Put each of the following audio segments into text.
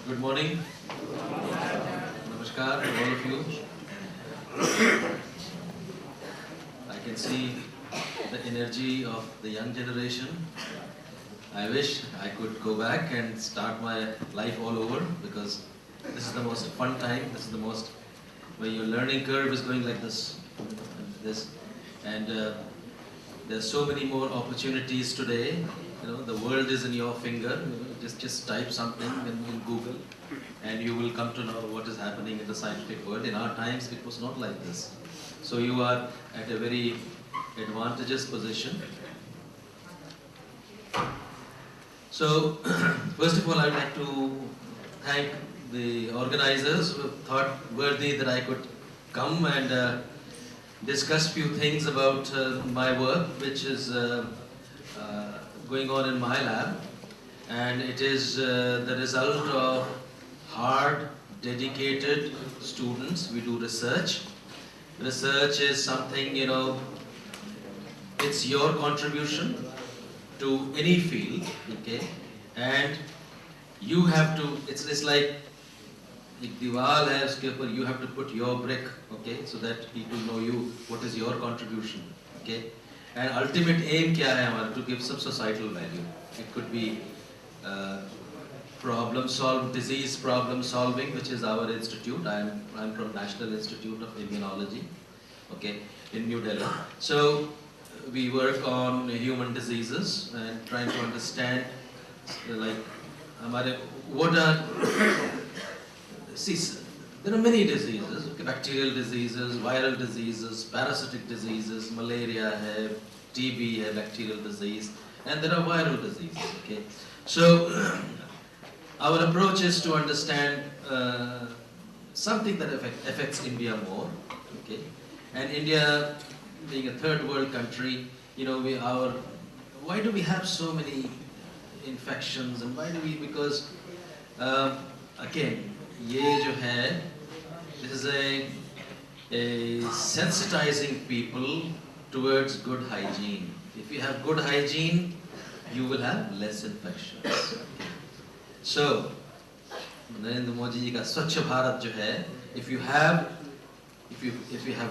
Good morning. Namaskar to all of you. I can see the energy of the young generation. I wish I could go back and start my life all over because this is the most fun time. This is the most where your learning curve is going like this, and there's so many more opportunities today. You know, the world is in your finger. You know, just type something in Google, and you will come to know what is happening in the scientific world. In our times, it was not like this. So you are at a very advantageous position. So, first of all, I'd like to thank the organizers who thought worthy that I could come and discuss few things about my work, which is going on in my lab, and it is the result of hard, dedicated students. We do research. Research is something, you know, it's your contribution to any field, okay, and you have to, it's like एक दीवार है उसके ऊपर you have to put your brick, okay, so that people know you, what is your contribution, okay, and ultimate aim क्या है हमारा, to give some societal value. It could be disease problem solving, which is our institute. I'm from National Institute of Immunology, okay, in New Delhi. So we work on human diseases and trying to understand, like, what are, see, there are many diseases, okay, bacterial diseases, viral diseases, parasitic diseases, malaria hai, TB hai, bacterial disease, and there are viral diseases, okay. So our approach is to understand something that affects India more, okay, and India being a third world country, you know, why do we have so many infections, and why do we, because again, ये जो है, this is a sensitizing people towards good hygiene. If you have good hygiene, you will have less infections. So, Narendra Modi ji का स्वच्छ भारत जो है, if you have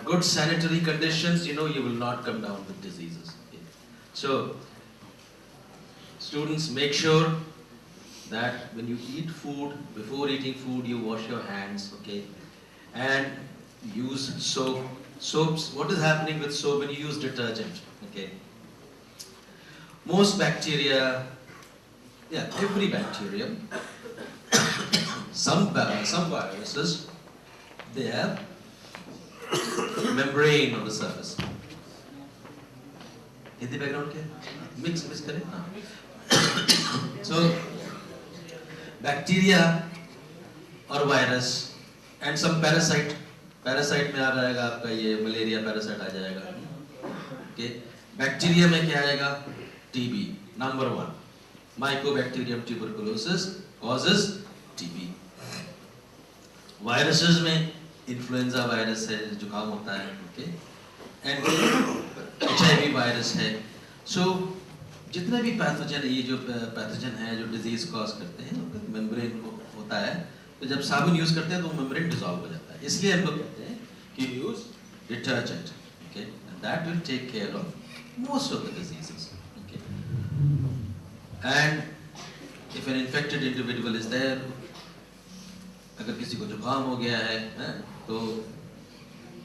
good sanitary conditions, you know, you will not come down with diseases. Okay. So, students, make sure that when you eat food, before eating food, you wash your hands, okay, and use soap. Soaps, what is happening with soap when you use detergent, okay? Most bacteria, yeah, every bacterium, some viruses, they have membrane on the surface. Hindi background क्या? Mix करें? So, bacteria or virus and some parasite में आ जाएगा आपका ये malaria parasite आ जाएगा, okay? Bacteria में क्या आएगा? TB, number 1. Mycobacterium tuberculosis causes TB. Viruses में influenza virus है, जुकाम होता है, okay? And HIV virus है. So जितने भी पैथोजन, ये जो पैथोजन है जो डिजीज कॉज करते हैं, उनका मेम्ब्रेन होता है, तो जब साबुन यूज करते हैं तो मेम्ब्रेन डिसॉल्व हो जाता है. इसलिए हम लोग कहते हैं कि use detergent, okay, and that will take care of most of the diseases, okay. And if an infected individual is there, अगर किसी को जुकाम हो गया है तो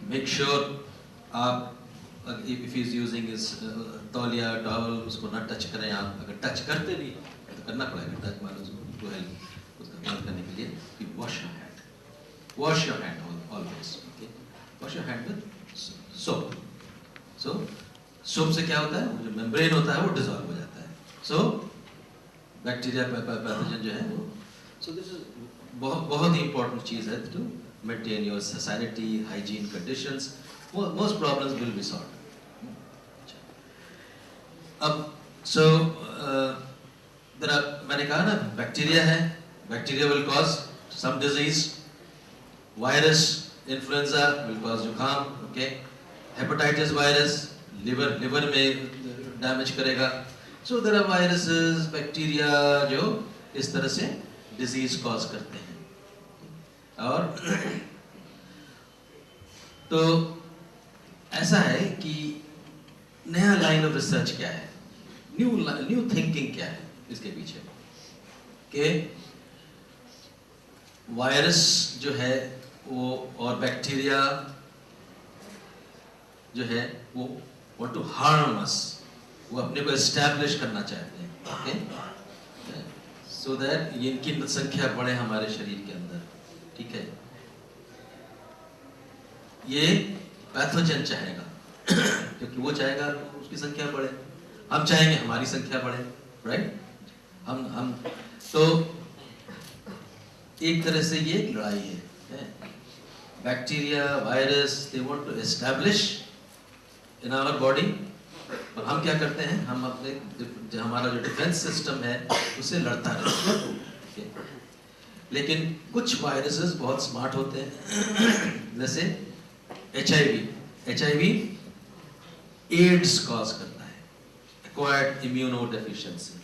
मेक श्योर आप, if he is using his तौलिया टॉवल, उसको ना टच करें आप. अगर टच करते भी तो करना पड़ेगा टच, मान लो टू हेल्प उसका बंद करने के लिए कि wash your hand always, okay, wash your hand with soap. So soap से क्या होता है, जो मेम्ब्रेन होता है वो डिसॉल्व हो जाता है. So बैक्टीरिया पैथोजन जो है वो, so this is बहुत ही important चीज़ है to maintain your sanitary hygiene conditions. Most problems will be solved. So there are, मैंने कहा ना, bacteria है, bacteria will cause some disease, virus, influenza will cause जुकाम, okay, hepatitis virus, liver में damage करेगा. So there are viruses, bacteria जो इस तरह से डिजीज कॉज करते हैं। और तो ऐसा है कि नया लाइन ऑफ रिसर्च क्या है, न्यू थिंकिंग क्या है इसके पीछे, कि वायरस जो है वो और बैक्टीरिया जो है वो want to harm us, वो अपने को एस्टैब्लिश करना चाहते हैं, ओके, सो दैट इनकी संख्या बढ़े हमारे शरीर के अंदर, ठीक है। ये पैथोजन चाहेगा क्योंकि वो चाहेगा उसकी संख्या बढ़े, हम चाहेंगे हमारी संख्या बढ़े, राइट। हम तो एक तरह से ये एक लड़ाई है। Bacteria, virus, they want to establish in our body, और हम क्या करते हैं, हम अपने जो हमारा जो डिफेंस सिस्टम है उसे लड़ता रहता है। लेकिन कुछ वायरसेस बहुत स्मार्ट होते हैं, जैसे HIV एड्स कॉज करता है, एक्वायर्ड इम्यूनोडेफिशिएंसी।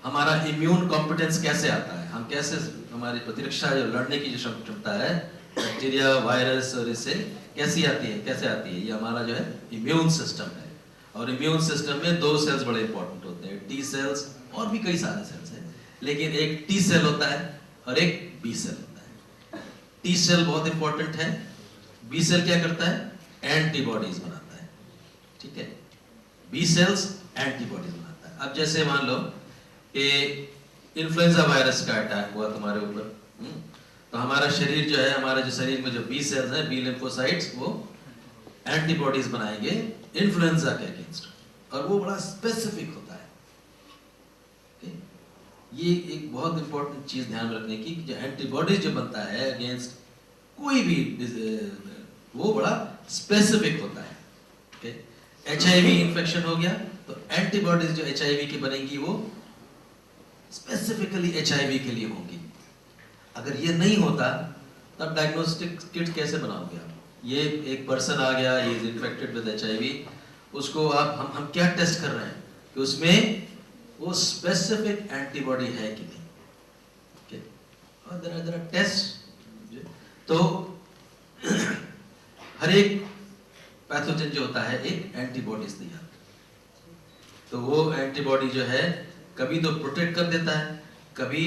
हमारा इम्यून कॉम्पिटेंस कैसे आता है, हम कैसे, हमारी प्रतिरक्षा जो लड़ने की जो क्षमता है बैक्टीरिया, वायरस और इससे कैसे आती है, ये हमारा जो है इम्यून सिस्टम है। और इम्यून सिस्टम में दो सेल्स बड़े इंपॉर्टेंट होते हैं, टी सेल्स और भी कई सारे सेल्स हैं, लेकिन एक टी सेल होता है और एक बी सेल होता है। टी सेल बहुत इंपॉर्टेंट है, बी सेल क्या करता है, एंटीबॉडीज बनाता है, ठीक है। बी सेल्स एंटीबॉडीज बनाता है। अब जैसे मान लो कि इन्फ्लुएंजा वायरस का अटैक हुआ तुम्हारे ऊपर, तो हमारा शरीर जो है, हमारे जो शरीर में जो बी सेल्स हैं, बी लिम्फोसाइट्स, वो एंटीबॉडीज बनाएंगे इन्फ्लुएंजा के अगेंस्ट, और वो बड़ा स्पेसिफिक होता है। okay? ये एक बहुत इंपॉर्टेंट चीज ध्यान रखने की, जो एंटीबॉडीज जो बनता है अगेंस्ट कोई भी वो बड़ा स्पेसिफिक होता है। okay? HIV इन्फेक्शन हो गया तो एंटीबॉडीज जो HIV की बनेंगी वो स्पेसिफिकली HIV के लिए होंगी। अगर ये नहीं होता तब डायग्नोस्टिक किट कैसे बनाओगे आप? ये एक पर्सन आ गया, he is infected with HIV, उसको आप हम क्या टेस्ट कर रहे हैं कि उसमें वो स्पेसिफिक एंटीबॉडी है कि नहीं, okay? और देयर आर टेस्ट। तो हर एक पैथोजन जो होता है एक एंटीबॉडीज दिया, तो वो एंटीबॉडी जो है कभी तो प्रोटेक्ट कर देता है, कभी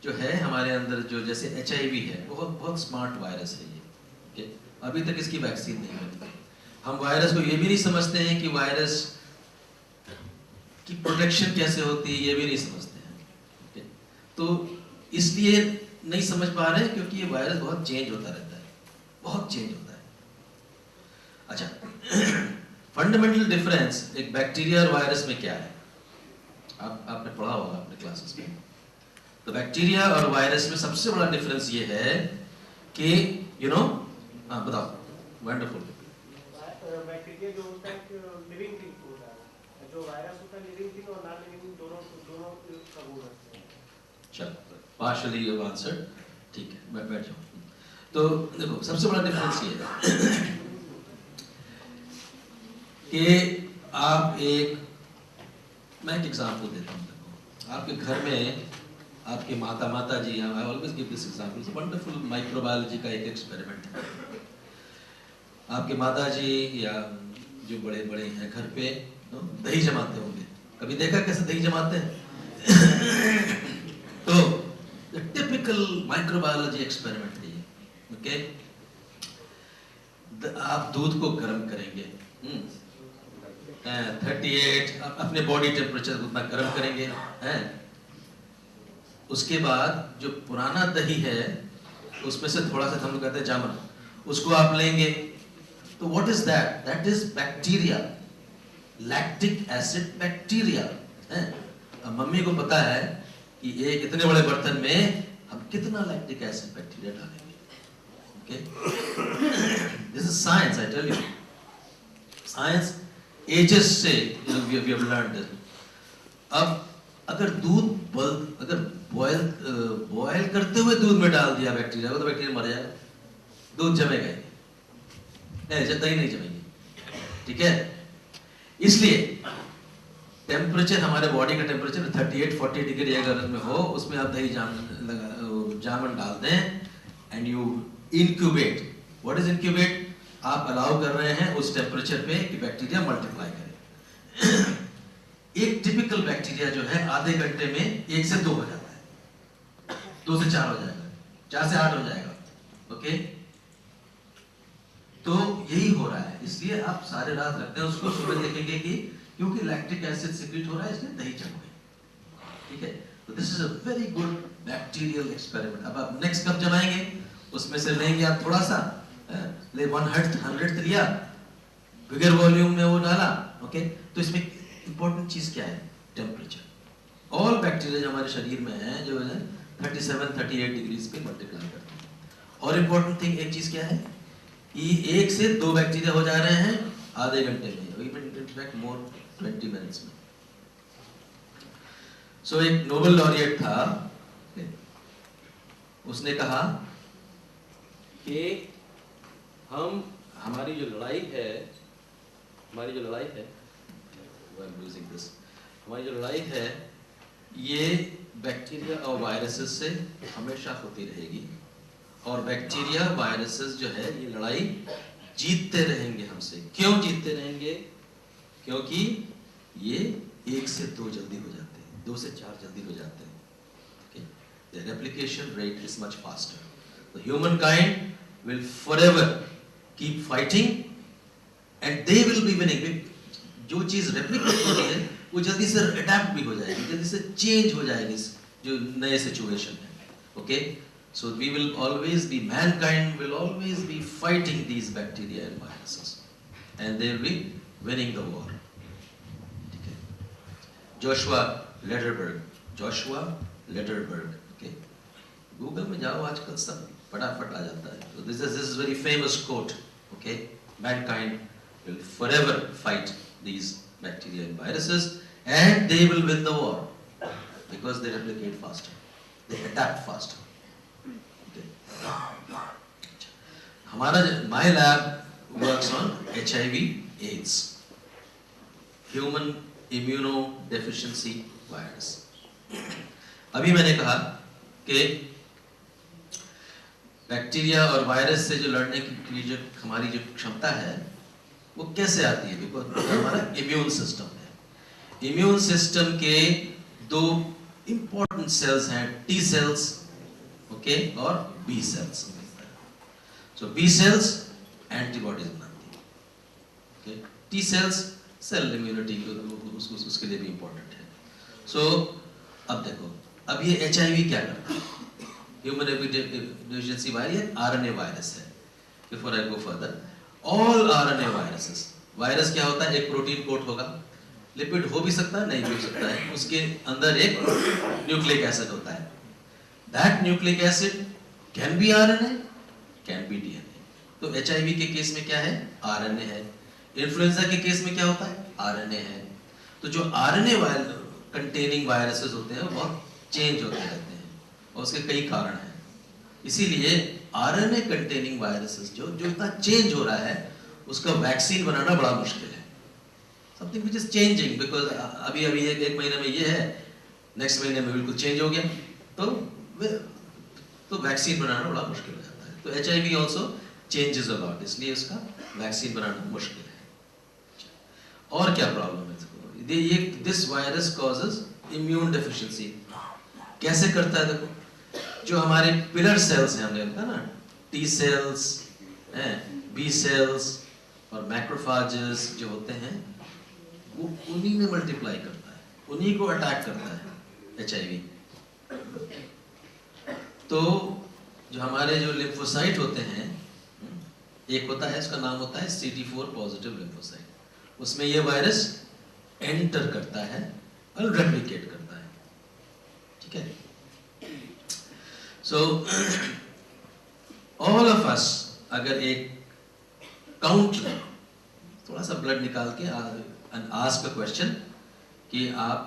जो है हमारे अंदर जो, जैसे HIV है, बहुत स्मार्ट वायरस है ये, okay? अभी तक इसकी वैक्सीन नहीं बनी। हम वायरस को ये भी नहीं समझते हैं कि वायरस की प्रोटेक्शन कैसे होती है, ये भी नहीं समझते हैं, okay? तो इसलिए नहीं समझ पा रहे हैं क्योंकि ये वायरस बहुत चेंज होता रहता है, बहुत चेंज होता है। अच्छा, फंडामेंटल डिफरेंस एक बैक्टीरिया और वायरस में क्या है, आपने पढ़ा होगा अपने क्लासेस में। तो बैक्टीरिया और वायरस में सबसे बड़ा डिफरेंस ये है कि बताओ, वंडरफुल। बैक्टीरिया जो होता है लिविंग थिंग होता है, जो वायरस होता है लिविंग थिंग और नॉन लिविंग दोनों का गुण रखते हैं। चलो, पार्शियली यू आंसर्ड, ठीक है, मैं बैठ जाऊं। तो देखो सबसे बड़ा डिफरेंस ये है कि मैं एक एग्जांपल देता हूँ। देखो आपके घर में आपके माता जी, I always give this example, wonderful microbiology का एक एक्सपेरिमेंट है। आपके माता जी या जो बड़े बड़े हैं घर पे दही जमाते होंगे, कभी देखा कैसे दही जमाते हैं? तो टिपिकल माइक्रोबायोलॉजी एक्सपेरिमेंट है ये, ओके। आप दूध को गर्म करेंगे, 38 अपने बॉडी टेम्परेचर उतना गर्म करेंगे, उसके बाद जो पुराना दही है उसमें से थोड़ा सा, हम लोग कहते हैं जामन, उसको आप लेंगे, तो what is that? That is bacteria, lactic acid bacteria है। अब मम्मी को पता है कि एक इतने बड़े बर्तन में हम कितना लैक्टिक एसिड बैक्टीरिया डालेंगे, okay. This is science, I tell you, science ages से वी हैव लर्नड दिस। अब अगर बॉयल करते हुए दूध में डाल दिया बैक्टीरिया को, तो बैक्टीरिया मर जाएगा, दूध जमेगा नहीं, दही नहीं जमेगी, ठीक है। इसलिए टेम्परेचर, हमारे बॉडी का टेम्परेचर 38-40 डिग्री अगर में हो, उसमें आप दही जामन डाल दें and you incubate. What is incubate? आप अलाउ कर रहे हैं उस टेम्परेचर पे कि बैक्टीरिया मल्टीप्लाई करे. एक टिपिकल बैक्टीरिया जो है आधे घंटे में 1 से 2 हो जाता है, 2 से 4 हो जाएगा, 4 से 8 हो जाएगा. ओके, तो यही हो रहा है. इसलिए आप सारे रात रखते हैं उसको, सुबह देखेंगे कि क्योंकि लैक्टिक एसिड सिक्रीट हो रहा है इसलिए दही जम गई. ठीक है, तो this is a very good bacterial experiment. अब आप नेक्स्ट कब जमाएंगे, उसमें से लेंगे आप थोड़ा सा, ले 1/100th लिया, बिगर वॉल्यूम में वो डाला. ओके, तो इसमें इंपॉर्टेंट चीज क्या है? टेम्परेचर. ऑल बैक्टीरिया जो हमारे शरीर में है जो है 37-38 डिग्रीज पे मल्टीप्लाई करते हैं. और इंपॉर्टेंट थिंग एक चीज क्या है, ये 1 से 2 बैक्टीरिया हो जा रहे हैं आधे घंटे में, इनफैक्ट मोर 20 मिनट्स में. सो एक नोबेल लॉरिएट था, उसने कहा कि हमारी जो लड़ाई है, हमारी जो लड़ाई है ये बैक्टीरिया और वायरसेस से हमेशा होती रहेगी. और बैक्टीरिया वायरसेस जो है ये लड़ाई जीतते रहेंगे हमसे. क्यों जीतते रहेंगे? क्योंकि ये 1 से 2 जल्दी हो जाते हैं, 2 से 4 जल्दी हो जाते हैं. Okay? Their replication rate is much faster. The humankind will forever keep fighting and they will be winning. जो चीज रेप्लिकेट होती है वो जल्दी से अडैप्ट भी हो जाएगी, जल्दी से चेंज हो जाएगी जो नए सिचुएशन है. Okay, so we will always be, mankind will always be fighting these bacteria and viruses and they will be winning the war. ठीक है, जोशुआ लेडरबर्ग. ओके, गूगल में जाओ आजकल सब फटाफट आ जाता है. So this is very famous quote. Okay, mankind will forever fight these bacteria and viruses and they will win the war because they replicate faster, they adapt faster. हमारा my lab works on HIV/AIDS, human immunodeficiency virus. अभी मैंने कहा कि bacteria और virus से जो लड़ने की जो हमारी जो क्षमता है वो कैसे आती है? बिकॉज हमारा इम्यून सिस्टम है. इम्यून सिस्टम के 2 इंपॉर्टेंट सेल्स हैं, टी सेल्स, ओके, और B cells. So B cells antibodies बनाती है. Okay, T cells cell immunity उसके लिए भी इंपॉर्टेंट है. सो अब देखो, अब ये HIV क्या करता है? Human immunodeficiency virus, RNA virus है. Before I go further, all RNA viruses, virus क्या होता है? एक प्रोटीन कोट होगा, लिपिड हो भी सकता है, नहीं भी हो सकता है, उसके अंदर एक न्यूक्लिक एसिड होता है. That nucleic acid can be RNA, can be DNA. तो HIV के केस में क्या है? आरएनए है. इन्फ्लुएंजा के केस में क्या होता है? आरएनए है. तो जो आरएनए कंटेनिंग वायरसेस होते हैं वो बहुत चेंज होते रहते हैं और उसके कई कारण हैं. इसीलिए आरएनए कंटेनिंग वायरसेस जो इतना चेंज हो रहा है उसका वैक्सीन बनाना बड़ा मुश्किल है. Something which is changing, because अभी एक महीने में ये है, नेक्स्ट महीने में बिल्कुल चेंज हो गया, तो वैक्सीन बनाना बड़ा मुश्किल हो जाता है. तो HIV also changes a lot, इसलिए उसका वैक्सीन बनाना मुश्किल है. और क्या प्रॉब्लम है? ये this virus causes immune deficiency. कैसे करता है? देखो, जो हमारे पिलर सेल्स हैं, हमने बताया ना, टी सेल्स, बी सेल्स और मैक्रोफाजेस जो होते हैं वो उन्हीं में मल्टीप्लाई करता है, उन्हीं को अटैक करता है HIV. तो जो हमारे जो लिम्फोसाइट होते हैं, एक होता है, उसका नाम होता है CD4 पॉजिटिव लिम्फोसाइट. उसमें ये वायरस एंटर करता है और रेप्लिकेट करता है. ठीक है. So all of us अगर एक काउंट लें, थोड़ा सा ब्लड निकाल के आस्क अ क्वेश्चन कि आप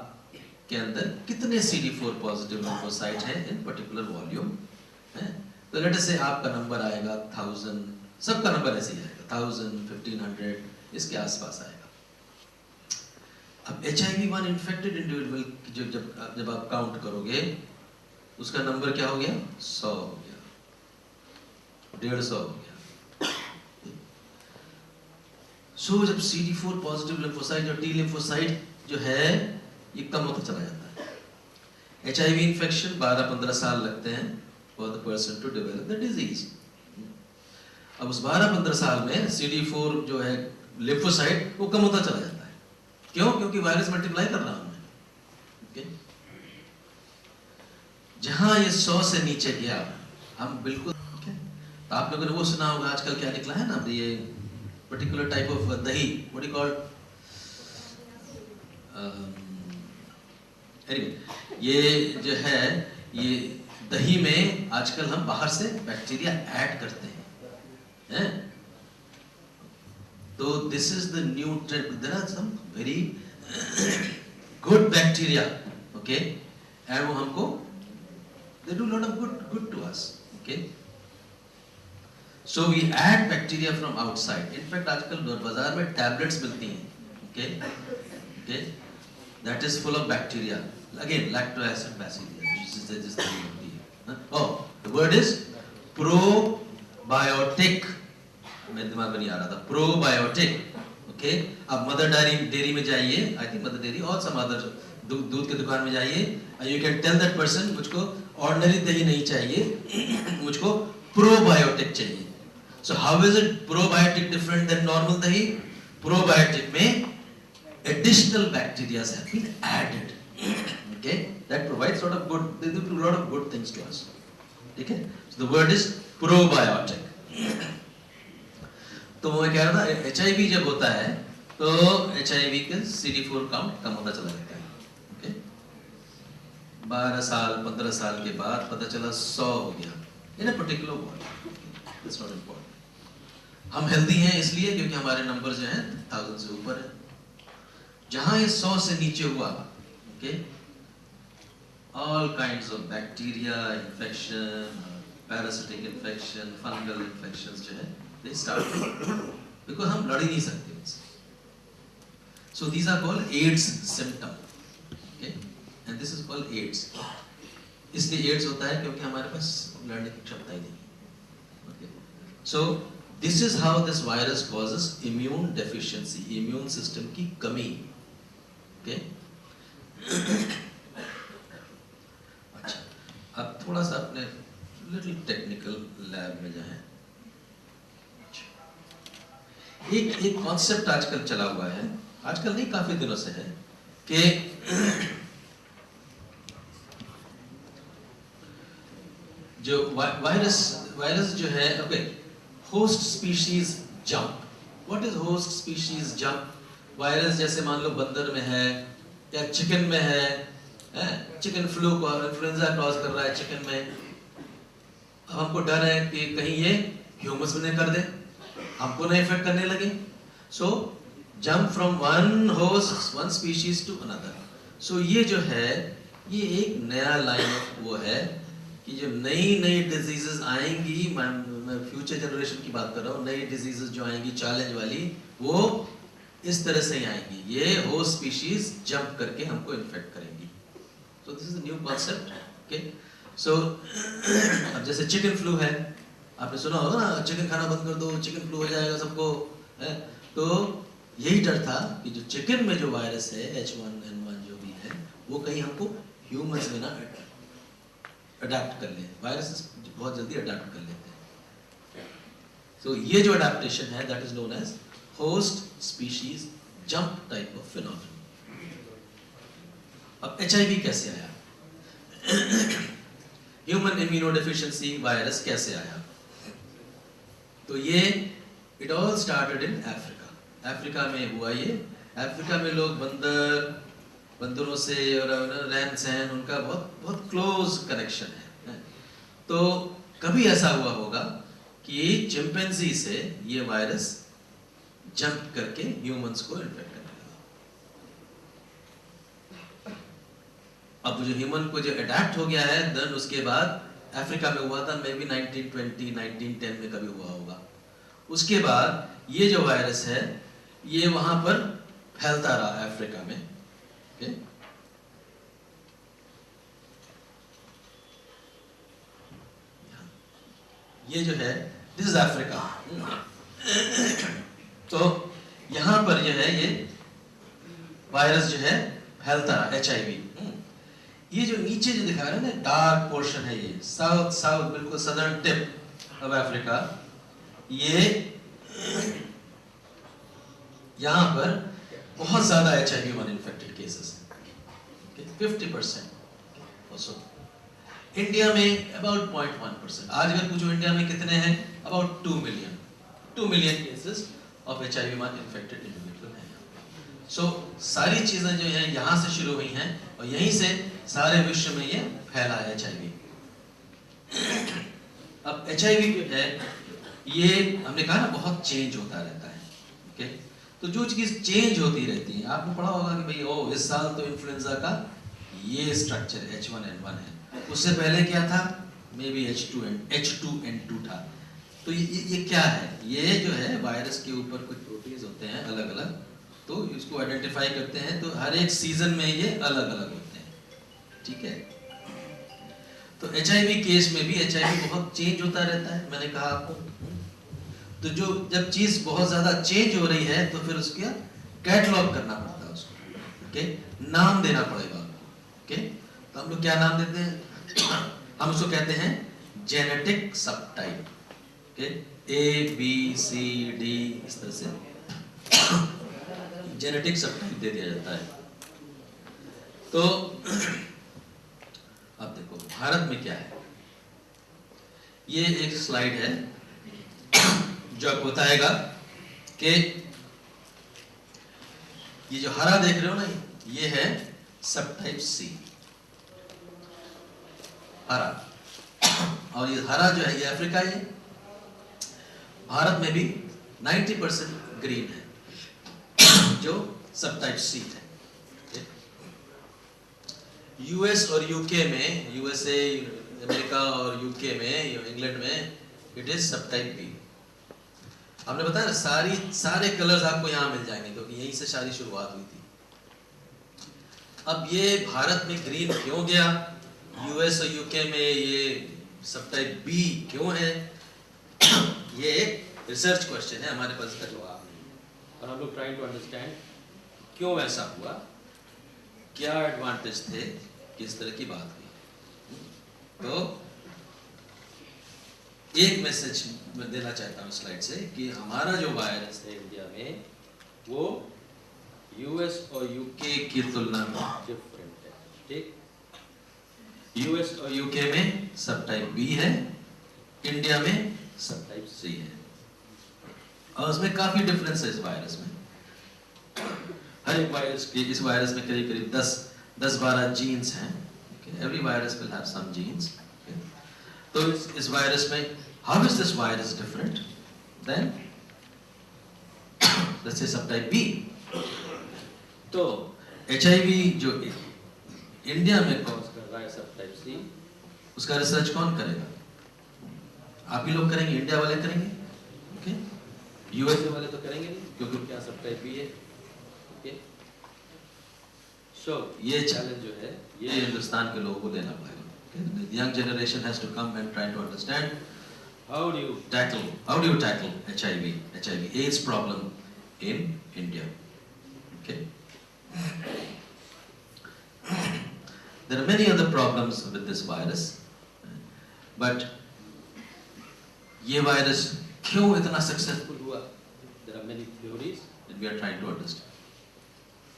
के अंदर कितने CD4 पॉजिटिव लिम्फोसाइट हैं इन पर्टिकुलर वॉल्यूम है. तो लेट अस से आपका नंबर आएगा 1000, सबका नंबर ऐसे ही आएगा 1000, 1500, इसके आसपास आएगा. अब HIV-1 इन्फेक्टेड इंडिविजुअल जब आप काउंट करोगे उसका नंबर क्या हो गया? 100 हो गया, 150 हो गया। सो जब CD4 पॉजिटिव लिम्फोसाइट और T लिम्फोसाइट जो है ये कम होता चला जाता है। HIV इन्फेक्शन 12-15 साल लगते हैं for the person to develop the disease. अब उस 12-15 साल में CD4 जो है लिम्फोसाइट वो कम होता चला जाता है। क्यों? क्योंकि वायरस मल्टीप्लाई कर रहा हूं मैं। okay? जहां ये 100 से नीचे गया हम बिल्कुल okay? तो आप लोगों ने वो सुना होगा आजकल क्या निकला है ना, ये पर्टिकुलर टाइप ऑफ दही, what do you call, anyway, ये जो है ये दही में आजकल हम बाहर से बैक्टीरिया ऐड करते हैं। तो this is the new trend, there are some very good bacteria, okay, and वो हमको they do lot of good to us, okay. So we add bacteria from outside. In fact आजकल बाजार में टैबलेट्स मिलती हैं, okay okay, that is full of bacteria, again lacto acid bacilli, जिस तरह होती है। Oh, the word is probiotic, मेरे दिमाग में नहीं आ रहा था, प्रोबायोटिक, ओके। अब मदर डेयरी में जाइए, आई थिंक मदर डेयरी और सम अदर दूध की दुकान में जाइए, you can tell that person मुझको ऑर्डिनरी दही नहीं चाहिए, मुझको प्रोबायोटिक चाहिए। So how is it probiotic different than normal dahi? Probiotic में additional bacteria have been added, okay, that provides lot of good, they do a lot of good things to us, okay. So the word is probiotic. तो मैं कह रहा था HIV जब होता है तो HIV के CD4 काउंट कम होता चला जाता है, ओके। 12 साल 15 साल के बाद पता चला 100 हो गया in a particular word, it's not important. हम हेल्दी हैं इसलिए क्योंकि हमारे नंबर जो हैं 1000 से ऊपर है। जहां ये 100 से नीचे हुआ, okay, all kinds of bacteria infection, parasitic infection, fungal infections जो है दे स्टार्ट, बिकॉज़ हम लड़ ही नहीं सकते उनसे। So these are called AIDS symptom, okay, and this is called AIDS. इसलिए एड्स होता है क्योंकि हमारे पास लड़ने की क्षमता ही नहीं, okay. So this is how this virus causes immune deficiency, immune system की कमी, ओके। अच्छा, अब थोड़ा सा अपने लिटिल टेक्निकल लैब में जाएं। एक कॉन्सेप्ट आजकल चला हुआ है, आजकल नहीं काफी दिनों से है, कि जो वायरस जो है, okay, host species jump. What is host species jump? Virus जैसे मान लो बंदर में है या चिकन में है, चिकन फ्लू को इन्फ्लुएंजा क्रॉस कर रहा है चिकन में, अब हमको डर है कि कहीं ये ह्यूमंस में कर दे, हमको नहीं इफेक्ट करने लगे। So jump from one host, one species to another. So ये जो है ये एक नया लाइन ऑफ वो है कि जो नई डिजीजेस आएंगी, मैं फ्यूचर जनरेशन की बात कर रहा हूँ, नई डिजीजेस जो आएंगी चैलेंज वाली, वो इस तरह से ही आएंगी, ये होस्ट स्पीशीज जंप करके हमको इन्फेक्ट करेंगी। So this is a new concept, okay. So अब जैसे चिकन फ्लू है, आपने सुना होगा ना, चिकन खाना बंद कर दो, चिकन फ्लू हो जाएगा सबको, है? तो यही डर था कि जो चिकन में जो वायरस है H1N1 जो भी है, वो कहीं हमको ह्यूमंस में ना अडेप्ट कर ले। वायरसेस बहुत जल्दी अडेप्ट कर लेते हैं। सो ये जो अडेप्टेशन है that is known as host species jump type of phenomenon. अब HIV कैसे आया? ह्यूमन इम्यूनोडेफिशिएंसी वायरस कैसे आया? तो ये it all started in Africa. Africa में हुआ ये। अफ्रीका में लोग बंदरों से और रहन सहन उनका बहुत बहुत क्लोज कनेक्शन है। तो कभी ऐसा हुआ होगा कि चिंपैंजी से ये वायरस जंप करके ह्यूमंस को इन्फेक्ट करने लगा। अब जो ह्यूमन को जो अडैप्ट हो गया है, देन उसके बाद अफ्रीका में हुआ था, मे बी 1920 1910 में कभी हुआ होगा। उसके बाद ये जो वायरस है ये वहां पर फैलता रहा अफ्रीका में, Okay? ये जो है दिस इज अफ्रीका। तो यहाँ पर जो है ये वायरस जो है फैलता रहा, HIV। ये जो नीचे जो दिखा रहे हैं ना डार्क पोर्शन है, ये साउथ साउथ बिल्कुल सदर्न टिप ऑफ अफ्रीका, ये यहाँ पर बहुत ज्यादा HIV-1 इन्फेक्टेड केसेस हैं, 50% also। इंडिया में अबाउट 0.1%। आज अगर पूछो इंडिया में कितने हैं, about 2 million cases of HIV-1 infected individual हैं। सो सारी चीजें जो हैं यहाँ से शुरू हुई हैं और यहीं से सारे विश्व में ये फैला है HIV। अब HIV जो है ये हमने कहा ना बहुत चेंज होता रहता है। ओके, तो जो चीज चेंज होती रहती है, आपने पढ़ा होगा कि भाई ओ इस साल तो इन्फ्लुएंजा का ये स्ट्रक्चर H1N1 है, उससे पहले क्या था, मे बी H2N2 था। तो ये क्या है, ये जो है वायरस के ऊपर कुछ प्रोटीन्स होते हैं अलग अलग, तो इसको आइडेंटिफाई करते हैं, तो हर एक सीजन में ये अलग अलग होते हैं। ठीक है, तो HIV केस में भी HIV बहुत चेंज होता रहता है, मैंने कहा आपको। तो जो जब चीज बहुत ज्यादा चेंज हो रही है तो फिर उसका कैटलॉग करना पड़ता है उसको। ओके, नाम देना पड़ेगा आपको। ओके, तो हम लोग क्या नाम देते हैं, हम उसको कहते हैं जेनेटिक सबटाइप। ओके, ABCD इस तरह से जेनेटिक सबटाइप दे दिया जाता है। तो अब देखो भारत में क्या है, ये एक स्लाइड है जो आपको बताएगा कि ये जो हरा देख रहे हो ना, ये है सबटाइप C, हरा। और ये हरा जो है ये अफ्रीका है। भारत में भी 90% ग्रीन है जो सबटाइप C है। US और UK में, USA अमेरिका और UK में, इंग्लैंड में इट इज सबटाइप B। हमने बताया ना सारे कलर्स आपको यहाँ मिल जाएंगे क्योंकि यहीं से सारी शुरुआत हुई थी। अब ये भारत में ग्रीन क्यों गया, US और UK में ये सबटाइप B क्यों है, ये एक रिसर्च क्वेश्चन है, हमारे पास इसका जवाब नहीं, और हम लोग ट्राइंग टू अंडरस्टैंड क्यों ऐसा हुआ, क्या एडवांटेज थे, किस तरह की बात हुई। तो एक मैसेज मैं देना चाहता हूँ स्लाइड से कि हमारा जो वायरस है इंडिया में वो US और UK की तुलना में डिफरेंट है। ठीक, US और UK में सबटाइप B है, इंडिया में सबटाइप C है, और उसमें काफी डिफरेंस है इस वायरस में। हर एक वायरस के, इस वायरस में करीब करीब 10-12 जीन्स हैं। Every virus will have some genes. तो इस वायरस में how is this virus different than let's say subtype B? तो HIV जो इंडिया में कॉज कर रहा है सबटाइप C, उसका रिसर्च कौन करेगा, आप ही लोग करेंगे, इंडिया वाले करेंगे। ओके, USA वाले तो करेंगे नहीं क्योंकि उनके यहाँ सबटाइप B है। ओके, सो ये चैलेंज जो है ये हिंदुस्तान के लोगों को लेना पड़ेगा। Young generation has to come and try to understand how do you tackle HIV AIDS problem in India. Okay, there are many other problems with this virus, but ये वायरस क्यों इतना सक्सेसफुल हुआ, there are many theories that we are trying to understand.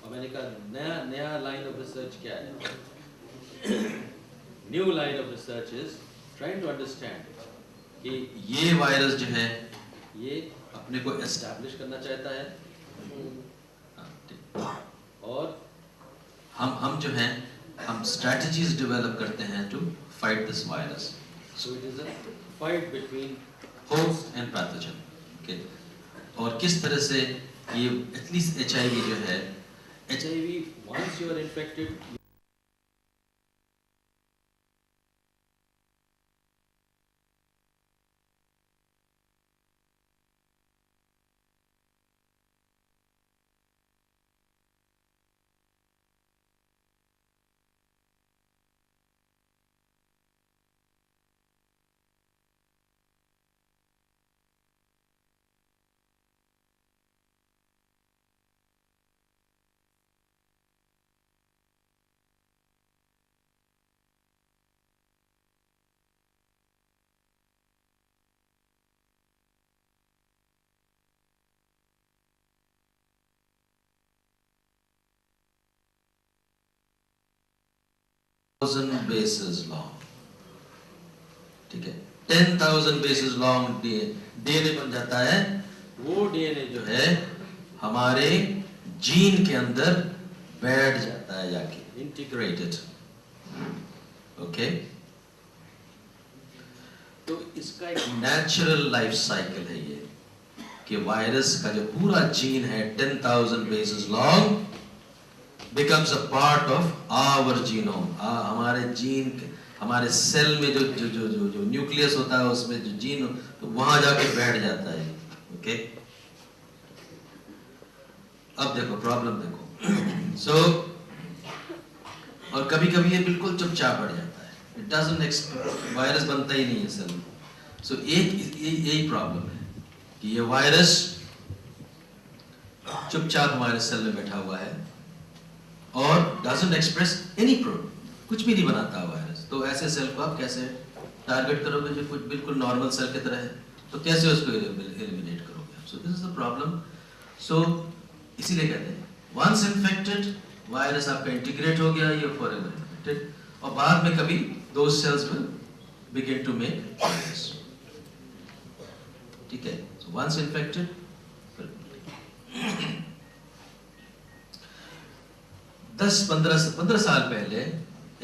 और मैंने कहा नया line of research क्या है, new line of research is trying to understand कि ये वायरस जो है ये अपने को एस्टैब्लिश करना चाहता है, और हम जो हैं हम स्ट्रेटजीज डेवलप करते हैं to fight this virus. So it is a fight between host and pathogen. Okay, और किस तरह से ये एटलीस्ट HIV जो है, HIV once you are infected 10,000 bases long, ठीक है, 10,000 bases long डीएनए बन जाता है। वो डीएनए जो है हमारे जीन के अंदर बैठ जाता है जाके, इंटीग्रेटेड। ओके, तो इसका एक नेचुरल लाइफ साइकिल है ये, कि वायरस का जो पूरा जीन है 10,000 bases long becomes a part of our genome। हमारे जीन, हमारे सेल में जो जो जो जो जो न्यूक्लियस होता है उसमें जो जीन, तो वहां जाके बैठ जाता है। ओके, अब देखो प्रॉब्लम देखो। सो और कभी कभी ये बिल्कुल चुपचाप बढ़ जाता है, इट डजंट, वायरस बनता ही नहीं है सेल में। सो यही प्रॉब्लम है कि ये वायरस चुपचाप हमारे सेल में बैठा हुआ है और डजंट एक्सप्रेस एनी प्रोटीन, कुछ भी नहीं बनाता वायरस। तो ऐसे सेल को आप कैसे टारगेट करोगे जो कुछ बिल्कुल नॉर्मल सेल की तरह है? तो कैसे उसको एलिमिनेट करोगे? So this is the problem. So इसीलिए कहते हैं वंस इन्फेक्टेड, वायरस आपका इंटीग्रेट हो गया, ये फॉरएवर इन्फेक्टेड, और बाद में कभी दो cells will begin to make virus. ठीक है, सो वंस इन्फेक्टेड, 10-15 साल पहले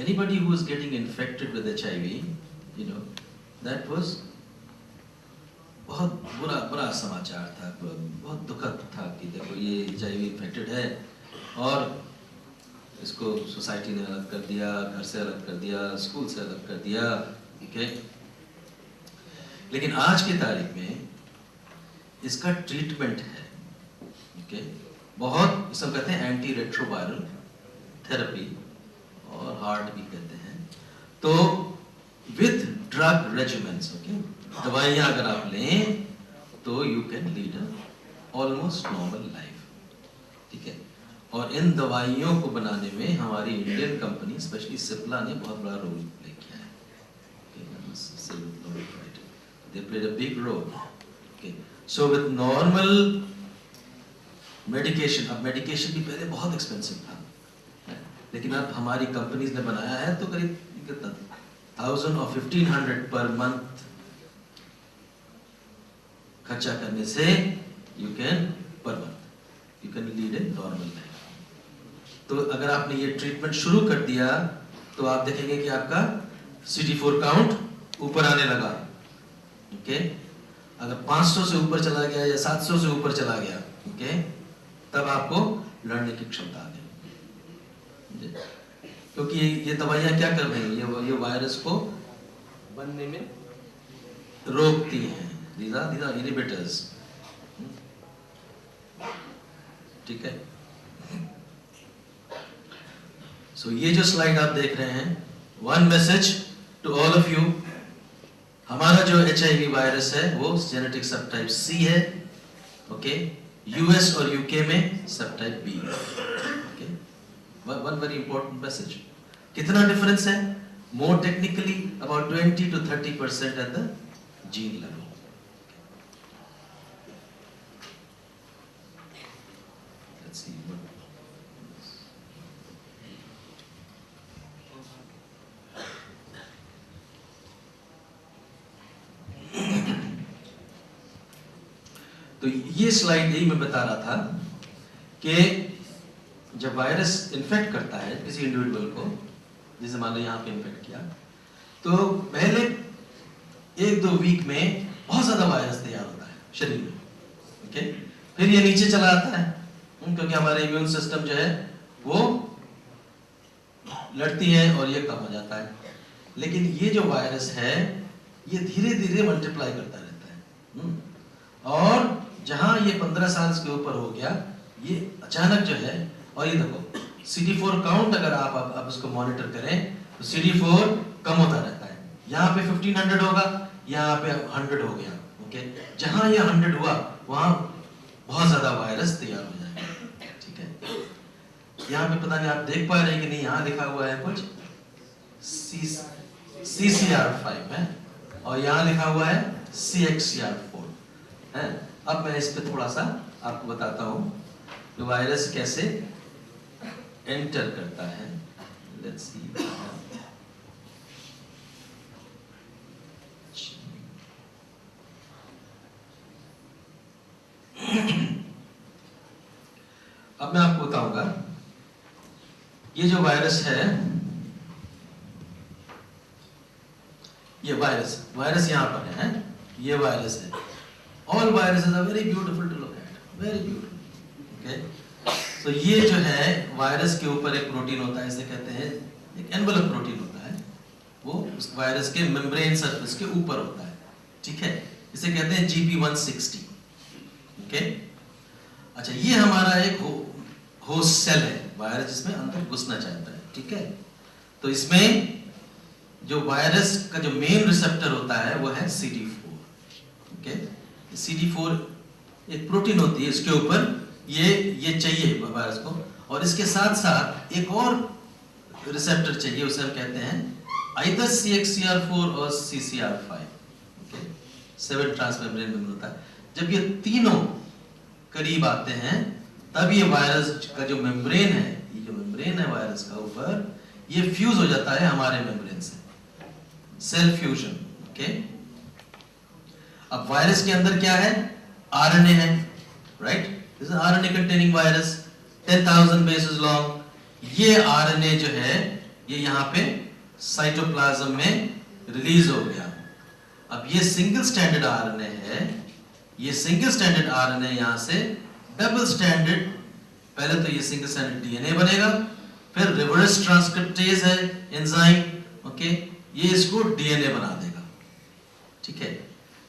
anybody who was getting infected with HIV, you know, that was बहुत बुरा समाचार था, बहुत दुखद था कि देखो ये HIV इन्फेक्टेड है और इसको सोसाइटी ने अलग कर दिया, घर से अलग कर दिया, स्कूल से अलग कर दिया। ठीक है, लेकिन आज की तारीख में इसका ट्रीटमेंट है। ओके, बहुत, इसे कहते हैं एंटी रेट्रोवायरल थेरेपी और हार्ट भी कहते हैं। तो विद ड्रग रेजिमेंट्स, ओके, दवाइयां अगर आप लें तो you can lead almost normal life. ठीक है, और इन दवाइयों को बनाने में हमारी इंडियन कंपनी स्पेशली सिप्ला ने बहुत बड़ा रोल प्ले किया है। They played a big role. Okay, so with normal medication, अब मेडिकेशन भी पहले बहुत एक्सपेंसिव था, लेकिन अब हमारी कंपनीज ने बनाया है तो करीब कितना 1000 और 1500 पर मंथ खर्चा करने से you can lead a normal life. तो अगर आपने ये ट्रीटमेंट शुरू कर दिया तो आप देखेंगे कि आपका CD4 काउंट ऊपर आने लगा। ओके, अगर 500 से ऊपर चला गया या 700 से ऊपर चला गया, ओके, तब आपको लड़ने की क्षमता आ गई, क्योंकि ये दवाइयां क्या कर रही हैं, ये वायरस को बनने में रोकती हैं। these are inhibitors। ठीक है, सो ये जो स्लाइड आप देख रहे हैं, one message to all of you, हमारा जो HIV वायरस है वो जेनेटिक सबटाइप C है। ओके, US और UK में सबटाइप B है। Okay, one very important message. कितना डिफरेंस है? More technically about 20 to 30% at the gene level. Let's see, तो ये स्लाइड यही मैं बता रहा था कि जब वायरस इन्फेक्ट करता है किसी इंडिविजुअल को, जैसे मान लो यहाँ पे इन्फेक्ट किया, तो पहले 1-2 वीक में बहुत ज्यादा वायरस तैयार होता है शरीर में। ओके, फिर ये नीचे चला आता है क्योंकि हमारे इम्यून सिस्टम जो है वो लड़ती है और ये कम हो जाता है। लेकिन ये जो वायरस है ये धीरे धीरे मल्टीप्लाई करता रहता है, और जहां ये 15 साल के ऊपर हो गया, ये अचानक जो है, और ये देखो CD4 काउंट अगर आप इसको मॉनिटर करें तो CD4 कम होता रहता है। यहाँ पे 1500 होगा, यहाँ पे 100 हो गया। ओके, जहां ये 100 हुआ वहां बहुत ज्यादा वायरस तैयार हो जाएगा। ठीक है, यहाँ पे पता नहीं आप देख पा रहे हैं कि नहीं, यहाँ लिखा हुआ है कुछ CCR5 है और यहाँ लिखा हुआ है CXCR4 है। अब मैं इस पे थोड़ा सा आपको बताता हूँ कि वायरस कैसे एंटर करता है। लेट्स सी, बताऊंगा। ये जो वायरस है, ये वायरस यहाँ पर है, ये वायरस है। All viruses are very beautiful to look at, very beautiful. Okay, तो ये जो है वायरस के ऊपर एक प्रोटीन होता है, इसे कहते हैं एक एनवेलप प्रोटीन होता है, वो उस वायरस के मेम्ब्रेन सरफेस के ऊपर होता है, ठीक है, इसे कहते हैं GP160। ओके, अच्छा, ये हमारा एक होस्ट सेल है, वायरस जिसमें अंदर घुसना चाहता है, ठीक है। तो इसमें जो वायरस का जो मेन रिसेप्टर होता है वो है CD4। ओके, CD4 एक प्रोटीन होती है, इसके ऊपर ये चाहिए वायरस को, और इसके साथ साथ एक और रिसेप्टर चाहिए, उसे हम कहते हैं आइदर CXCR4 और CCR5। ओके, 7 ट्रांसमेम्ब्रेन मेम्ब्रेन होता है। जब ये तीनों करीब आते हैं तब ये वायरस का जो मेम्ब्रेन है, ये जो मेम्ब्रेन है वायरस का ऊपर, ये फ्यूज हो जाता है हमारे मेम्ब्रेन से, सेल फ्यूजन। ओके, अब वायरस के अंदर क्या है? RNA है, right? This is RNA containing virus, 10,000 bases long. ये RNA जो है ये यहाँ पे साइटोप्लाज्म में रिलीज हो गया। अब ये सिंगल स्टैंडर्ड RNA है, ये सिंगल स्टैंडर्ड RNA यहाँ से डबल स्टैंडर्ड, पहले तो ये सिंगल स्टैंडर्ड DNA बनेगा, फिर रिवर्स ट्रांसक्रिप्टेज है एंजाइम, ओके, ये इसको DNA बना देगा, ठीक है।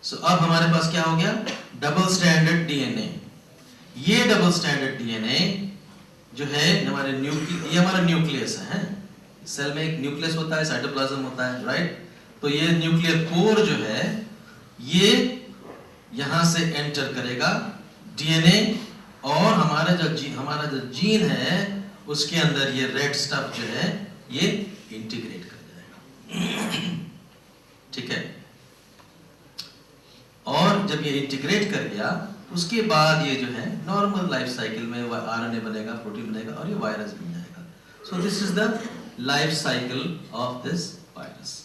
सो अब हमारे पास क्या हो गया? Double standard DNA। ये डबल स्टैंडर्ड DNA जो है हमारे ये हमारा न्यूक्लियस है, सेल में एक न्यूक्लियस होता है, साइटोप्लाज्म होता है, राइट? तो ये न्यूक्लियर कोर जो है ये यहां से एंटर करेगा DNA, और हमारा जो जीन है उसके अंदर ये रेड स्टफ जो है ये इंटीग्रेट कर जाएगा, ठीक है। और जब ये इंटीग्रेट कर गया उसके बाद ये जो है नॉर्मल लाइफ साइकिल में RNA बनेगा, प्रोटीन बनेगा, और ये वायरस बन जाएगा। सो this is the life cycle of this virus.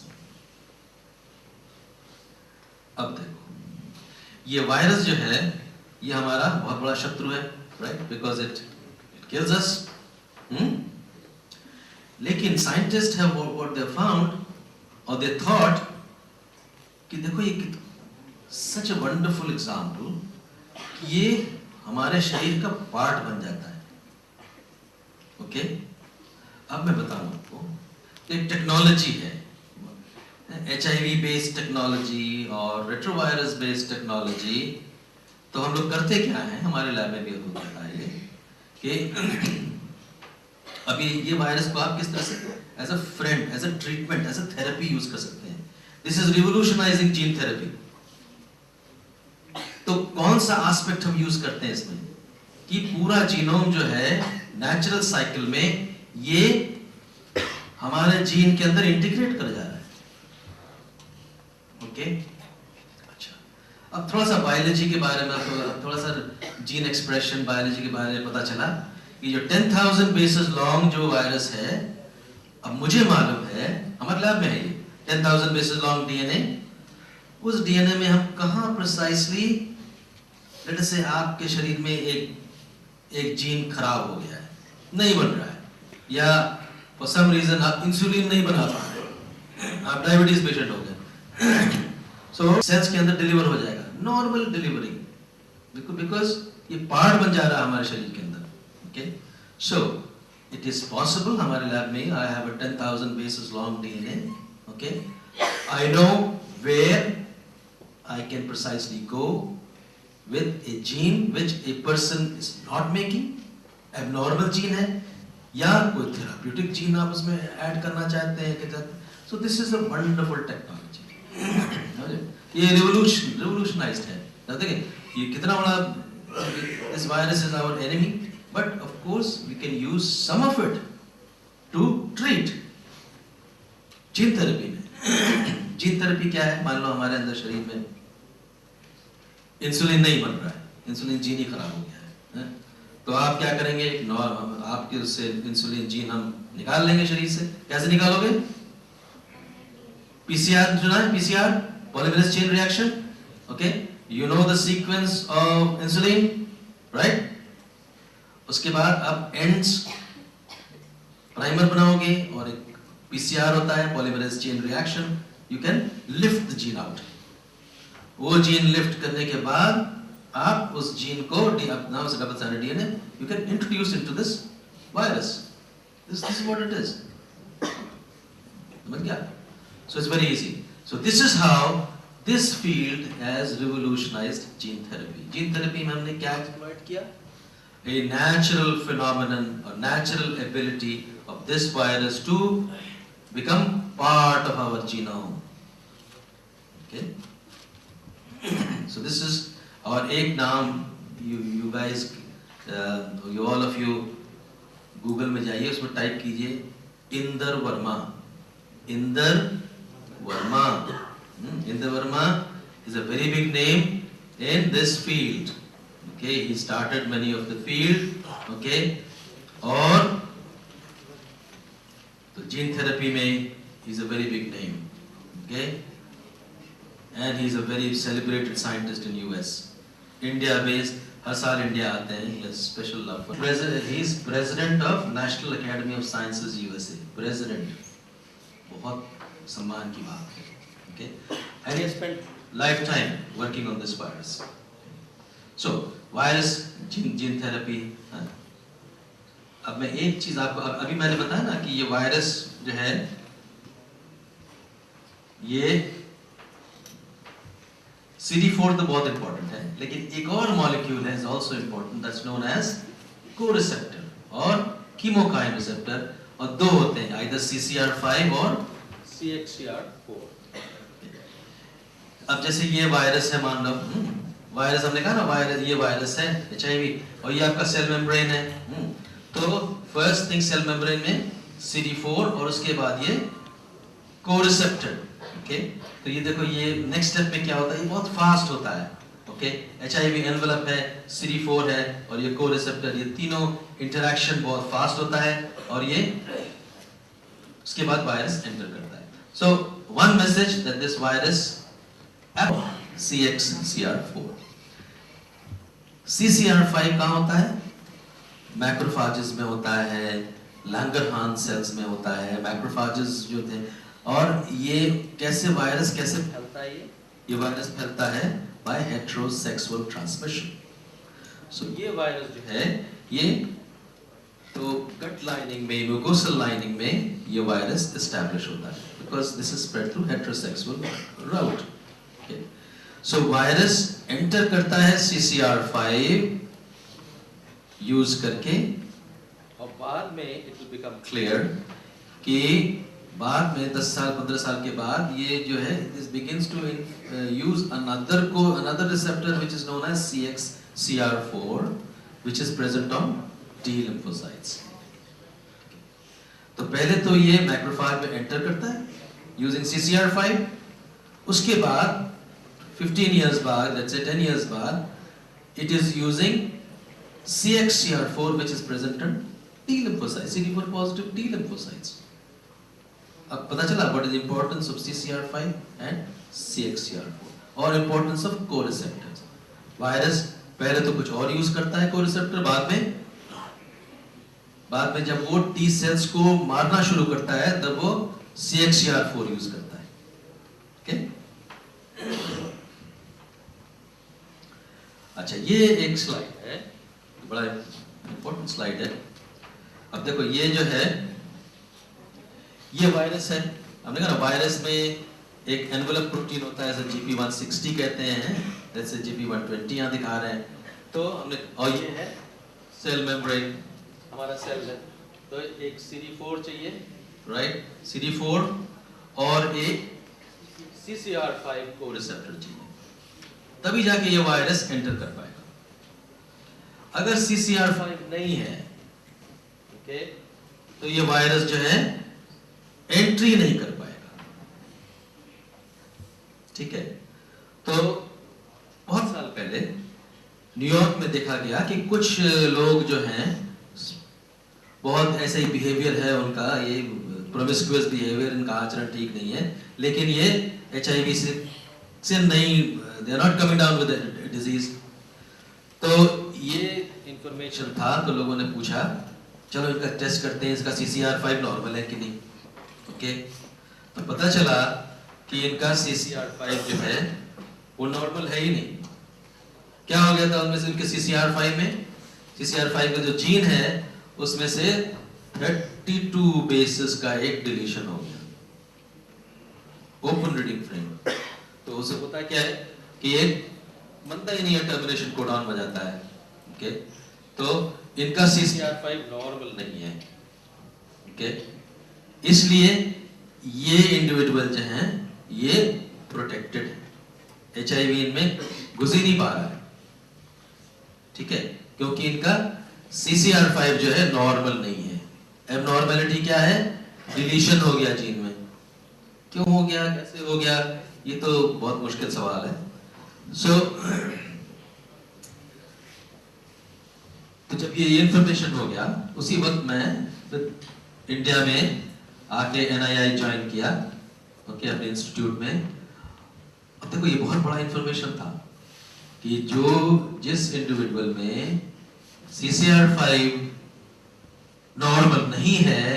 अब देखो, ये वायरस जो है ये हमारा बहुत बड़ा शत्रु है, राइट? बिकॉज इट किल्स अस। लेकिन scientist have what they found, और दे थॉट कि देखो ये सच अ वंडरफुल एग्जांपल, ये हमारे शरीर का पार्ट बन जाता है। ओके, अब मैं बताऊं आपको, एक टेक्नोलॉजी है, HIV बेस्ड टेक्नोलॉजी और रेट्रोवायरस बेस्ड टेक्नोलॉजी। तो हम लोग करते क्या है, हमारे लैब में भी होता है ये कि अभी ये वायरस को आप किस तरह से as a friend, as a treatment, as a therapy use कर सकते हैं। This is revolutionising gene therapy. तो कौन सा एस्पेक्ट हम यूज करते हैं इसमें कि पूरा जीनोम जो है नेचुरल साइकिल में ये हमारे जीन के अंदर इंटीग्रेट कर जा रहा है। ओके, अच्छा, अब थोड़ा सा बायोलॉजी के बारे में, थोड़ा सा जीन एक्सप्रेशन बायोलॉजी के बारे में पता चला कि जो 10,000 बेसेस लॉन्ग जो वायरस है, अब मुझे मालूम है हमारे लैब में है ये 10,000 बेसेस लॉन्ग DNA। उस DNA में हम कहाँ प्रिसाइसली, लेट से आपके शरीर में एक जीन खराब हो गया है, नहीं बन रहा है, या फॉर सम रीजन आप इंसुलिन नहीं बना पा रहे, आप डायबिटीज पेशेंट हो गए, सो सेल्स के अंदर डिलीवर हो जाएगा, नॉर्मल डिलीवरी, बिकॉज ये पार्ट बन जा रहा है हमारे शरीर के अंदर। Okay, so it is possible. हमारे लैब में I have a 10,000 bases long DNA। Okay, I know where I can precisely go with a gene which a person is not making, abnormal gene है, या कोई therapeutic gene आप उसमें add करना चाहते हैं कि so this is a wonderful technology। ये revolutionized है। देखिए ये कितना बड़ा, this virus is our enemy, but of course we can use some of it to treat। Gene therapy में जीन थेरेपी क्या है? मान लो हमारे अंदर शरीर में इंसुलिन नहीं बन रहा है, इंसुलिन जीन ही खराब हो गया है, तो आप क्या करेंगे? आपके उससे इंसुलिन जीन हम निकाल लेंगे शरीर से। कैसे निकालोगे? PCR सुना है? PCR, polymerase chain reaction. Okay, you know the sequence of insulin, right? उसके बाद अब एंड्स प्राइमर बनाओगे और एक पीसीआर होता है, polymerase chain reaction, you can lift the gene out. वो जीन लिफ्ट करने के बाद आप उस जीन को now it's double stranded DNA, you can introduce into this virus. This is what it is. समझ गया? So it's very easy. So this is how this field has revolutionised gene therapy. Gene therapy में हमने क्या exploit किया? A natural phenomenon or natural ability of this virus to become part of our genome. Okay? So this is our एक नाम, you guys, you all of you Google में जाइए, उसमें type कीजिए Inder Verma. Inder Verma, Inder Verma is a very big name in this field. Okay, he started many of the field. Okay, और तो gene therapy में he's a very big name. Okay, and he's a very celebrated scientist in US. India based, हर साल India आते हैं, he has special love for. He is president of National Academy of Sciences USA. President, बहुत सम्मान की बात है. Okay, and he has spent lifetime working on this virus. So virus gene therapy. अब मैं एक चीज आपको, अभी मैंने बताया ना कि ये वायरस जो है ये CD4 तो बहुत इंपॉर्टेंट है, लेकिन एक और मॉलिक्यूल है also important, that's known as coreceptor और कीमोकाइन रिसेप्टर, और दो होते हैं, आइदर CCR5 और CXCR4। अब जैसे ये वायरस है, मान लो वायरस, हमने कहा ना वायरस, ये वायरस है HIV, और ये आपका सेल मेम्ब्रेन है। तो फर्स्ट थिंग सेल मेम्ब्रेन में CD4 और उसके बाद ये कोरिसेप्टर। ओके, तो ये देखो, ये नेक्स्ट स्टेप में क्या होता है, ये बहुत फास्ट होता है। ओके, HIV एनवेलप है, CD4 है और ये कोरिसेप्टर, ये तीनों इंटरेक्शन बहुत फास्ट होता है और ये उसके बाद वायरस एंटर करता है। So one message that this virus CXCR4। CCR5 कहाँ होता है? मैक्रोफाजेस में होता है, लैंगरहांस सेल्स में होता है, मैक्रोफाजेस जो थे। और ये कैसे वायरस कैसे फैलता है? ये वायरस फैलता है बाय हेटेरोसेक्सुअल ट्रांसमिशन। सो ये वायरस जो है ये तो गट लाइनिंग में, म्यूकोसल लाइनिंग में ये वायरस एस्टैब्लिश होता है, because this is spread through heterosexual route. So virus enter करता है CCR5 यूज करके, और बाद में इट विल बिकम क्लियर कि बाद में 10 साल 15 साल के बाद ये जो है this begins to use another receptor which is known as CXCR4 which is present on T lymphocytes। तो पहले तो ये मैक्रोफेज में एंटर करता है यूजिंग CCR5, उसके बाद 15 years बाद, let's say 10 years बाद, it is using CXCR4 which is present in T lymphocytes, CD4 positive T lymphocytes। अब पता चला what is the importance of CCR5 and CXCR4 और importance of co-receptors। वायरस पहले तो कुछ और यूज करता है co-receptor, बाद में जब वो T सेल्स को मारना शुरू करता है तब वो CXCR4 यूज करता है। okay? अच्छा, ये एक स्लाइड है, बड़ा इंपॉर्टेंट स्लाइड है। अब देखो, ये जो है ये वायरस है। हमने कहा ना वायरस में एक एनवेलप प्रोटीन होता है, जैसे GP160 कहते हैं, जैसे GP120 यहाँ दिखा रहे हैं। तो हमने, और ये है सेल मेम्ब्रेन, हमारा सेल है। तो एक CD4 चाहिए, राइट, CD4 और एक CCR5 को रिसेप्टर चाहिए, तभी जाके ये वायरस एंटर कर पाएगा। अगर CCR5 नहीं है, ओके, तो ये वायरस जो है एंट्री नहीं कर पाएगा। ठीक है, तो बहुत साल पहले न्यूयॉर्क में देखा गया कि कुछ लोग जो हैं बहुत ऐसा ही बिहेवियर है उनका, ये प्रोमिस्क्यूअस बिहेवियर, इनका आचरण ठीक नहीं है, लेकिन ये HIV से नहीं, they are not coming down with the disease। तो ये इंफॉर्मेशन था तो लोगों ने पूछा चलो इनका टेस्ट करते हैं, इसका CCR5 नॉर्मल है कि नहीं। ओके, तो पता चला कि इनका CCR5 जो है वो नॉर्मल है ही नहीं। क्या हो गया था उनमें से, उनके CCR5 में, CCR5 का जो जीन है उसमें से 32 बेसिस का एक डिलीशन हो गया, ओपन रीडिंग फ्रेम। तो उसे होता क्या है कि एक बनता ही नहीं है, टर्मिनेशन कोडॉन बजाता है। ओके, तो इनका CCR5 नॉर्मल नहीं है। ओके, इसलिए ये इंडिविजुअल जो हैं ये प्रोटेक्टेड है, HIV इनमें घुस ही नहीं पा रहा है। ठीक है, क्योंकि इनका CCR5 जो है नॉर्मल नहीं है। एबनॉर्मेलिटी क्या है, डिलीशन हो गया जीन में। क्यों हो गया, कैसे हो गया, ये तो बहुत मुश्किल सवाल है। तो जब ये इंफॉर्मेशन हो गया, उसी वक्त मैं फिर इंडिया में आके NII ज्वाइन किया, ओके, अपने इंस्टीट्यूट में। अब देखो ये बहुत बड़ा इंफॉर्मेशन था कि जिस इंडिविजुअल में CCR5 नॉर्मल नहीं है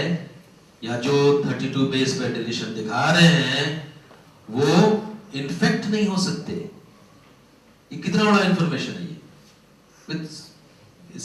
या जो 32 बेस पे डिलीशन दिखा रहे हैं वो इन्फेक्ट नहीं हो सकते। ये कितना बड़ा इंफॉर्मेशन है ये, विद